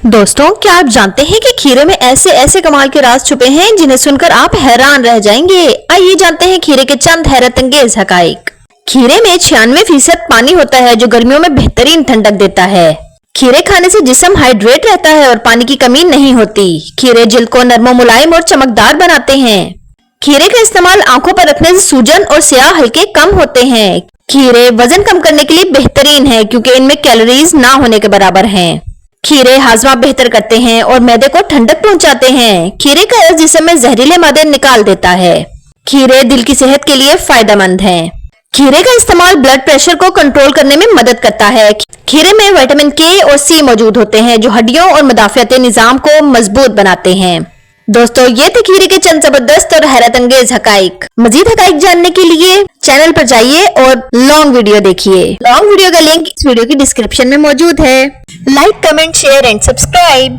दोस्तों, क्या आप जानते हैं कि खीरे में ऐसे ऐसे कमाल के राज छुपे हैं जिन्हें सुनकर आप हैरान रह जाएंगे। आइए जानते हैं खीरे के चंद हैरत अंगेज हकाइक। खीरे में 96% पानी होता है जो गर्मियों में बेहतरीन ठंडक देता है। खीरे खाने से जिस्म हाइड्रेट रहता है और पानी की कमी नहीं होती। खीरे जिल्द को नरमो मुलायम और चमकदार बनाते हैं। खीरे का इस्तेमाल आंखों पर रखने से सूजन और स्याह हल्के कम होते हैं। खीरे वजन कम करने के लिए बेहतरीन है क्योंकि इनमें कैलोरीज ना होने के बराबर हैं। खीरे हाजमा बेहतर करते हैं और मैदे को ठंडक पहुंचाते हैं। खीरे का रस जिस्म में जहरीले मादे निकाल देता है। खीरे दिल की सेहत के लिए फायदेमंद हैं। खीरे का इस्तेमाल ब्लड प्रेशर को कंट्रोल करने में मदद करता है। खीरे में विटामिन के और सी मौजूद होते हैं जो हड्डियों और मदाफियाती निजाम को मजबूत बनाते हैं। दोस्तों, ये थे खीरे के चंद जबरदस्त और हैरत अंगेज हकाइक। मजीद हकाइक जानने के लिए चैनल पर जाइए और लॉन्ग वीडियो देखिए। लॉन्ग वीडियो का लिंक इस वीडियो की डिस्क्रिप्शन में मौजूद है। Like, comment, share and subscribe.